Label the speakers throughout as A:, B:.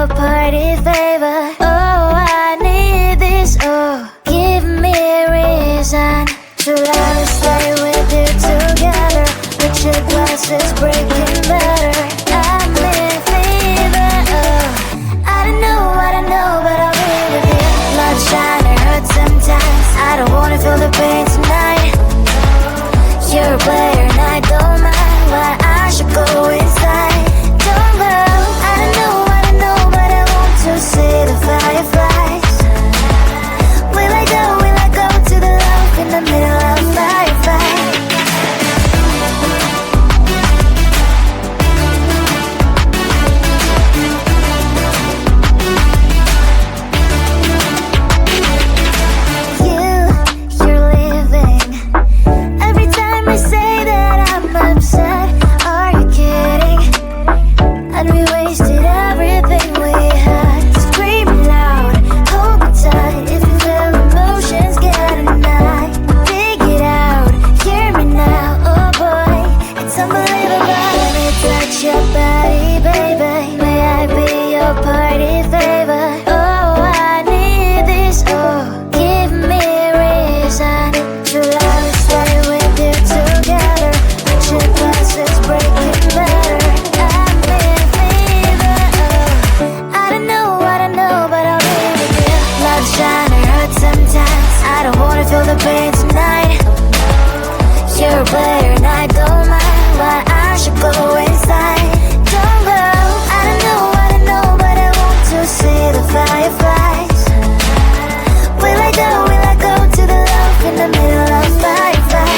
A: your party favor. Oh, I need this, oh, give me a reason to love and stay with you together. But your glass is breaking better. I'm in fever, oh, I don't know, but I'll be with you. Blood shine, it hurts sometimes. I don't wanna feel the pain tonight. You're a player and I don't mind why I should go inside. Don't go, I don't know, but I want to see the fireflies. Will I go to the love in the middle of Firefly? You're leaving. Every time I say that I'm upset, are you kidding? And we wasted everything we had. Screaming loud, hold me tight. If you feel emotions getting high, dig it out, hear me now. Oh boy, it's unbelievable. Let me touch your body, baby. May I be your party favor? Oh, I need this, oh, give me a reason to love and stay with you together. But your glass is breaking better. I'm in fever, oh, I don't know, but I'll be with you. Blood shine, it hurts sometimes. I don't wanna feel the pain tonight. You're a player and I don't mind why I should go inside. Don't go, I don't know, but I want to see the fireflies. Will I go to the love in the middle of Firefly?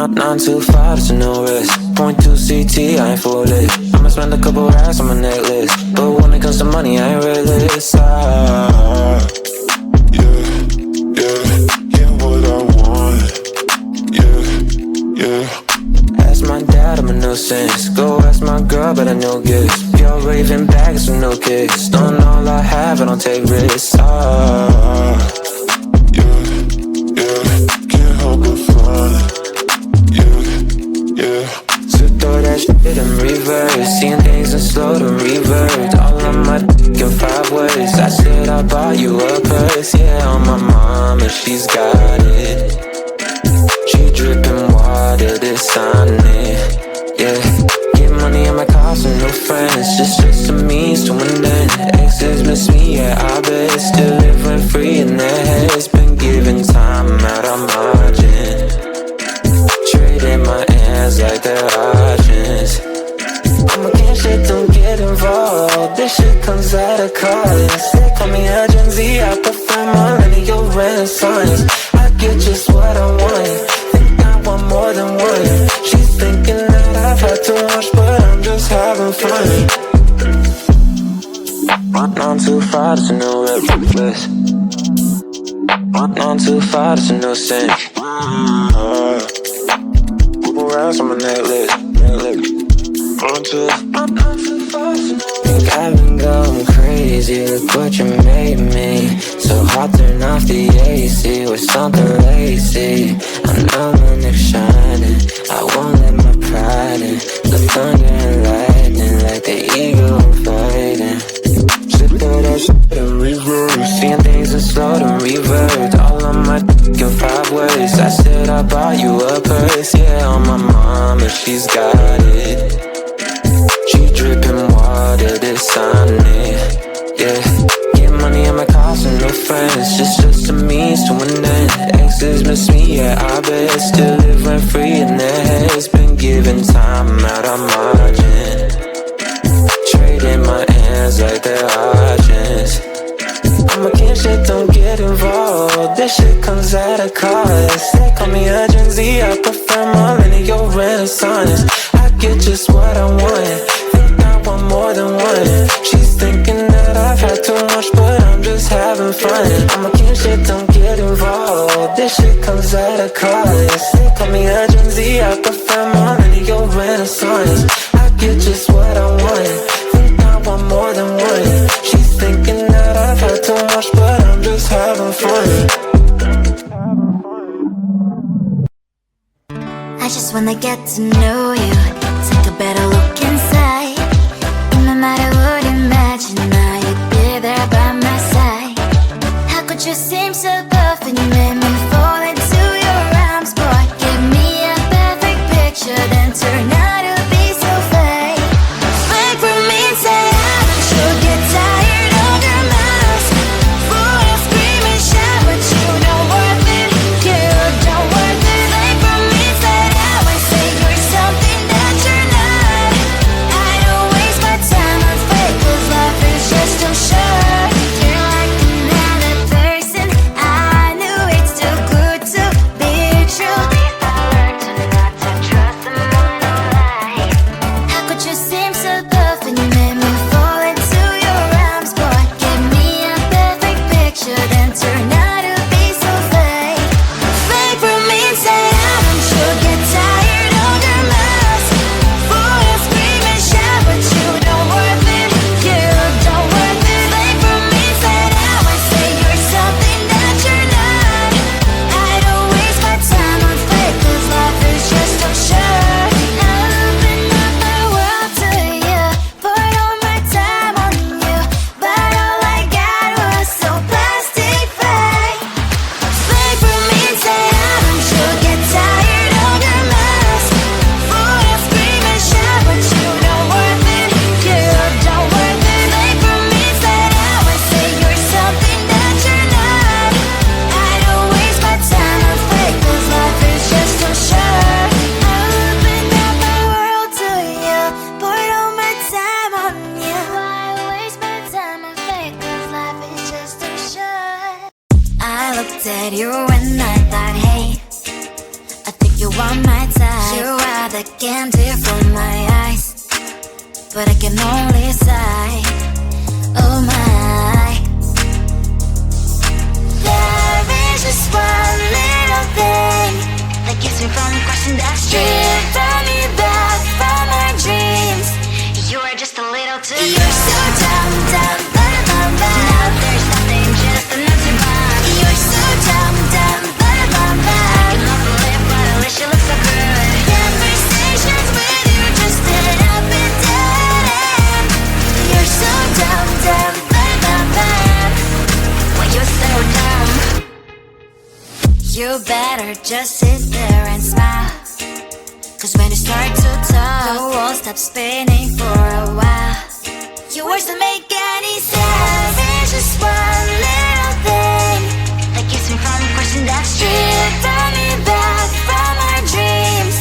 B: Not too far, there's no risk. Point 2 CT, I ain't full lit. I'ma spend a couple racks on my necklace, but when it comes to money, I ain't realist. Yeah, what I want. Yeah. Ask my dad, I'm a nuisance. Go ask my girl, but I know gifts. Pure raving bags with no kicks. Don't all I have, I don't take risks. In reverse, seeing things in slow to revert. All of my in 5 ways. I said I bought you a purse, yeah, on my mom, and she's got it. She dripping water, this on it, yeah. Get money on my cost and no friends, just a means to an end. Exes miss me, yeah, I bet. Still living free in their heads. Been giving time out of margin, trading my hands like they're options. I'm against shit, don't get involved. This shit comes at a cost. They call me a Gen Z, I prefer millennial renaissance. I get just what I want, think I want more than one. She's thinking that I've had too much, but I'm just having fun. On too far, there's no reckless. On too far, there's no sense. Couple rounds on my necklace. Think I've been going crazy, look what you made me. So hot, turn off the AC with something lazy. I know my neck's shining, I won't let my pride in. The thunder and lightning like the eagle fighting. Sit through that shit in reverse, seeing things in slow to revert. All of my in 5 ways. I said I bought you a purse, yeah, on my mom, and she's got it. She dripping water, this on it, yeah. Get money on my cost and no friends, just a means to an end. Exes miss me, yeah, I bet. Still living free in their heads. Been giving time out of margin, trading my hands like they're options. I'm against shit, don't get involved. This shit comes at a cost. They call me a Gen Z, I prefer my your renaissance. I get just what I want, think I want more than one. She's thinking that I've had too much, but I'm just having fun. I'm a king shit, don't get involved, this shit comes at a cost. They call me a Gen Z, I prefer millennial renaissance. I get just what I want, think I want more than one. She's thinking that I've had too much, but I'm just having fun.
A: I just wanna get to know you, take a better look inside. And no matter what, imagine now you'd be there by my side. How could you seem so perfect, you made me fall into your arms, boy. Give me a perfect picture, then turn out to be so fake. Fake for me, say I should get tired of your mask. Full of scream and shout, but you don't worth it, you don't worth it. Fake for me, say I say you're something that you're not. I don't waste my time on fake, 'cause life is just too short. You're like another person, I knew it's too good to be true. I learned to not to trust someone who lies. How could you seem so perfect, you made me fall into your arms, boy. Give me a perfect picture, then turn out to be so fake. Fake for me, say I should get tired of your mask. Full of scream and shout, but you don't worth it, you don't worth it. Fake for me, say I say you're something that you're not. I don't waste my time on fake, 'cause life is just too short. I open up my world to you, poured all my time on you, but all I got was so plastic fake. Fake for me, say I should get tired of your mask. Full of scream and shout, but you don't worth it, you don't worth it. Fake for me, say I say you're something that you're not. I don't waste my time on fake, 'cause life is just too short. I opened up my world to you, poured all my time on you. Why waste my time on fake, 'cause life is just too short. I looked at you and I thought, hey, I think you want my time. You are the candy from my eyes, but I can only sigh. Oh my, there is just one little thing that keeps me from crossing that street. Turn me back from my dreams. You are just a little too close. You're so dumb, dumb, but I'm back. Now there's nothing, just another bomb. You're so dumb, dumb, but I'm back. You love the lip, but at least you look so good. Conversations with you just end up in dead end. You're so dumb, dumb, but I'm back. Why you so dumb? You better just sit there and smile, 'cause when you start to talk, the world stops spinning for a while. Your words don't make any sense. There's just one little thing that keeps me from crossing that street. Turn me back from our dreams.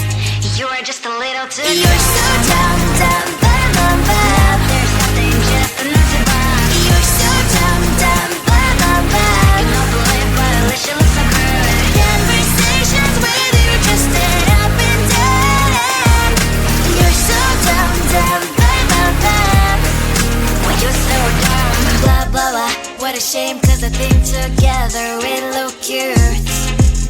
A: You are just a little too close. You're so dumb, dumb, but I'm back. There's nothing, just another bomb. You're so dumb, dumb, but I'm back. You love the lip, but at least you look so good. Conversations with you just end up in dead end. You're so dumb, dumb, but I'm back. Why you so dumb? Blah, blah, blah. What a shame, 'cause I think together we look cute.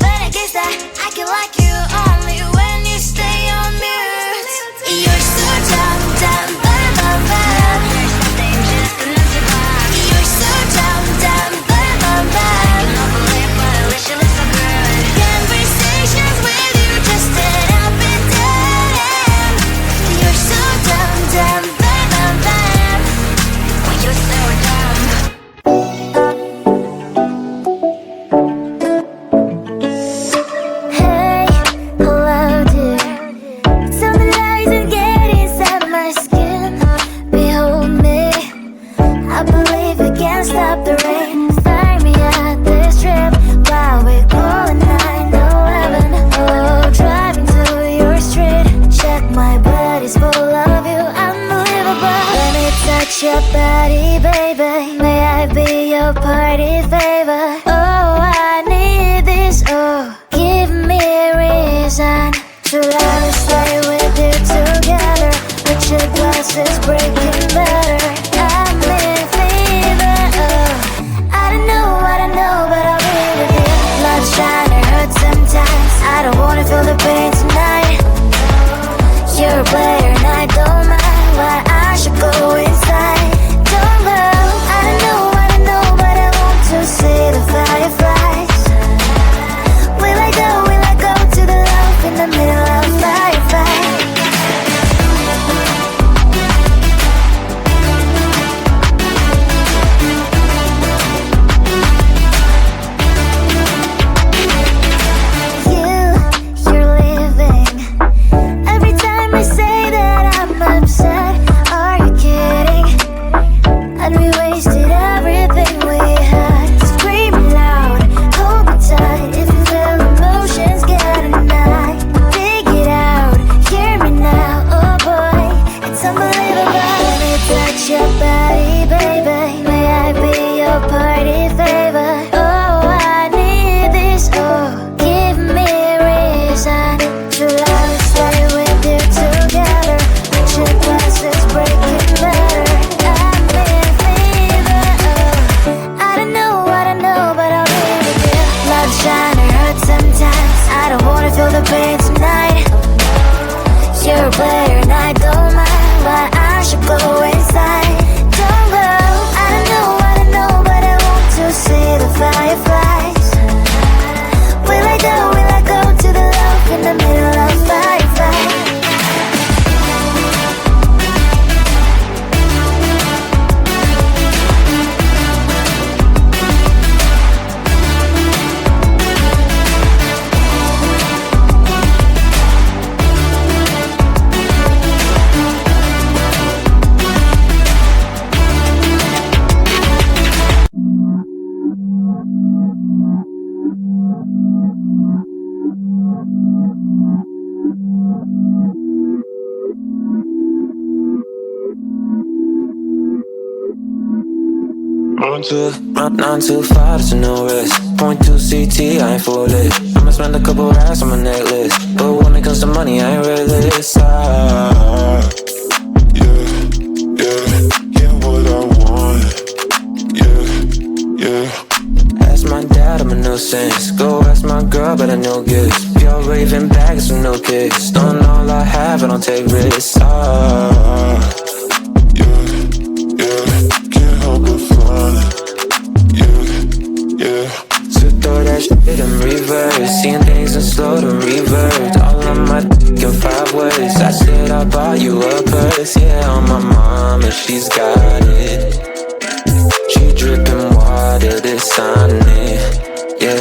A: But I guess that I can like you only when you stay on mute. You're so dumb, dumb, but I'm back. There's nothing, just another bomb. You're so dumb, dumb, but I'm back. You love the lip, but at least you look so good. Conversations with you just end up in dead end. You're so dumb, dumb, but I'm back. Why you so dumb?
B: 9 to 5, there's no rest. Point 2 CT, I ain't full lit. I'ma spend a couple racks on my necklace, but when it comes to money, I ain't realist. Yeah, what I want. Yeah. Ask my dad, I'm a nuisance. Go ask my girl, but I know gifts. Y'all raving bags with no kicks. Don't know all I have, I don't take risks. Can't help but fly. Yeah. So throw that shit in reverse. Seeing things in slow to revert. All on my dick in 5 ways. I said I bought you a purse. Yeah, on my mom and she's got it. She dripping water, this on it. Yeah,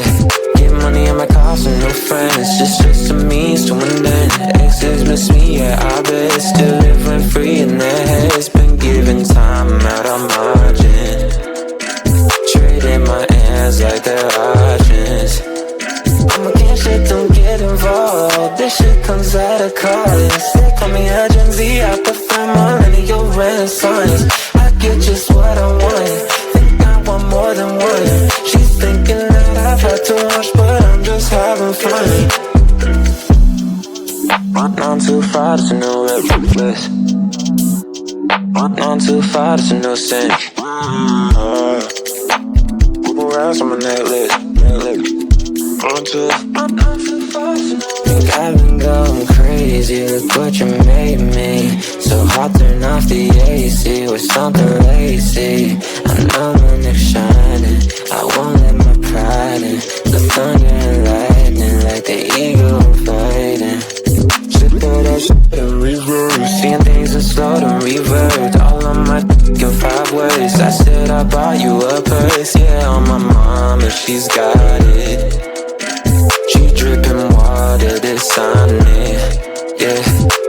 B: get money in my car, some new friends. Just a means to an end. Exes miss me, yeah, I bet. Still living free in their heads. Been giving time out on margin. Trading my hands like they're options. I'm against shit, don't get involved. This shit comes at a cost. They call me a Gen Z, I prefer millennial renaissance. I get just what I want. Think I want more than one. She's thinking that I've had too much, but I'm just having fun. 9 to 5, it's a new reckless. 9 to 5, it's a new sin. Couple rounds on my necklace. 1, 2. Think I've been going crazy. Look what you made me. So hot, turn off the AC. With something lazy. I know my neck's shining. I won't let my pride in. The thunder and lightning, like the eagle I'm fighting. Shit, throw that shit in reverse. Seeing things in slow to revert. All on my dick in 5 ways. I said I bought you a purse. Yeah, on my mom and she's got it. She dripping water, this on it. Yeah,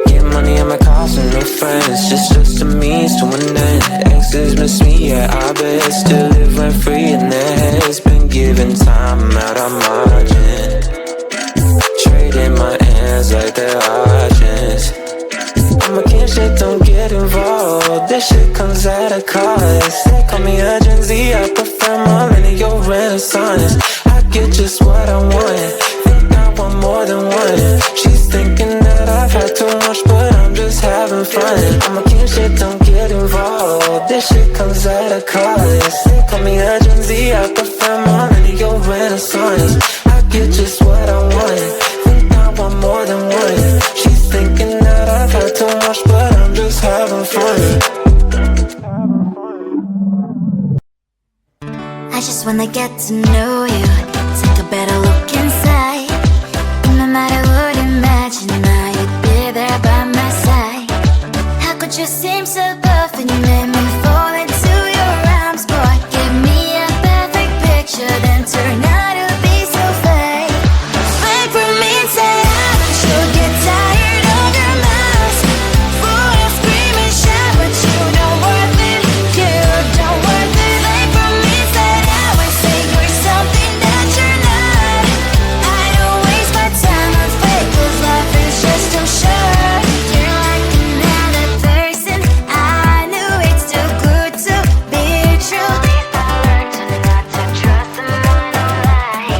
B: get money in my car, some new friends. Just a means to an end. Exes miss me, yeah, I bet. Still living free in their heads. Been giving time out on margin. Trading my hands like they're options. I'm against shit, don't get involved. This shit comes at a cost. They call me a Gen Z, I prefer millennial renaissance. I get just what I want. Think I want more than one. She's thinking that I've had too much, but I'm just having fun. I'm against shit, don't get involved. This shit comes at a cost. They call me a Gen Z, I prefer millennial renaissance. I get just what I want. Think I want more than one. She's thinking that I've had too much, but I'm just having fun.
A: I just wanna get to know you. Take a better look inside. No matter what, imagine now you'd be there by my side. How could you seem so perfect? You made me fall into your arms, boy. Give me a perfect picture, then turn out to be so fake. Fake for me and say you'll get tired of your mouth. Full of scream and shout, but you don't worth it. You don't worth it. Fake for me and say you're something that you're not. I don't waste my time on fake, 'cause life is just too short. You're like another person. I knew it's too good to be true. I learned to not to trust someone, no lie.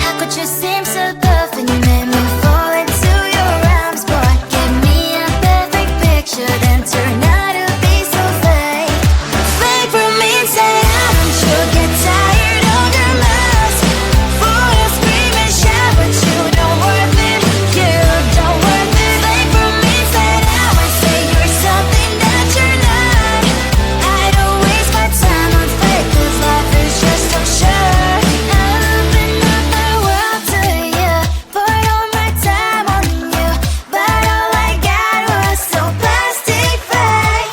A: How could you seem so perfect? You made me fall into your arms, boy. Give me a perfect picture, then turn out to be so fake. Fake for me and say you'll get tired of your mouth. Full of scream and shout, but you don't worth it. You don't worth it. Fake for me and say you're something that you're not. I don't waste my time on fake, 'cause life is just too short. I open up my world to you, put all my time on you, but all I got was so plastic fake.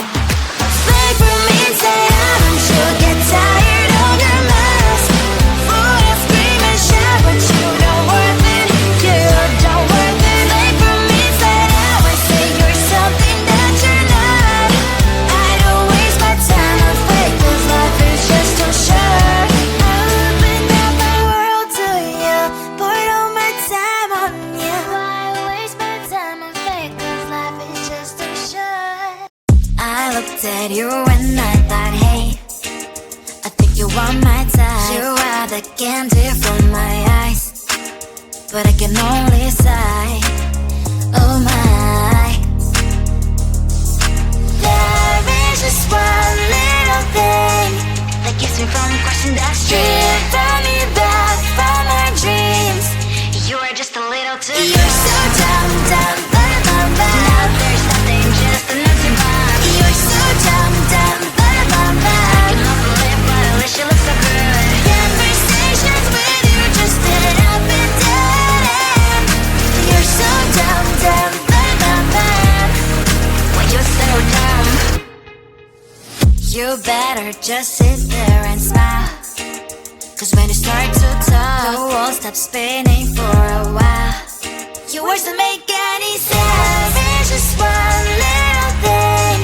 A: Fake for me and say you'll get tired of your mouth. Full of scream and shout, but you don't worth it. You don't worth it. Fake for me and say you're something that you're not. I don't waste my time on fake, 'cause life is just too short. I open up my world to you, put all my time on you. Why waste my time on fake, 'cause life is just too short. I looked at you and I thought, hey, I think you're the candy from my eyes, but I can only sigh. Oh my, there is just one little thing that keeps me from crossing that street. Turn me back from my dreams. You are just a little too good. You're so dumb, dumb, but now there's nothing, just an empty bomb. You're so dumb, dumb, but I cannot believe, but at least you look so good. Conversations with you just end up in dead end. You're so dumb, dumb, but when you're so dumb, you better just sit there and smile. Cause when you start to talk, the world stops spinning for a while. Your words don't make any sense. There's just one little thing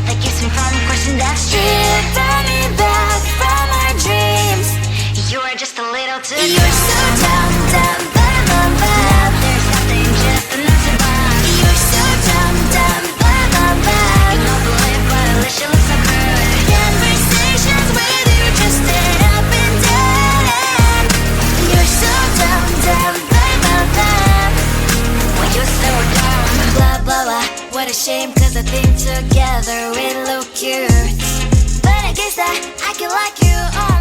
A: that keeps me from crossing that street. Turn me back from our dreams. You are just a little too good. You're so dumb, dumb, now there's nothing, just an empty bomb. You're so dumb, dumb, I cannot believe, but at least you look so good. Conversations with you just end up in dead end. You're so dumb, dumb, when you're so dumb. Blah, blah, blah, what a shame, cause I think together we look cute. But I guess that I can like you all.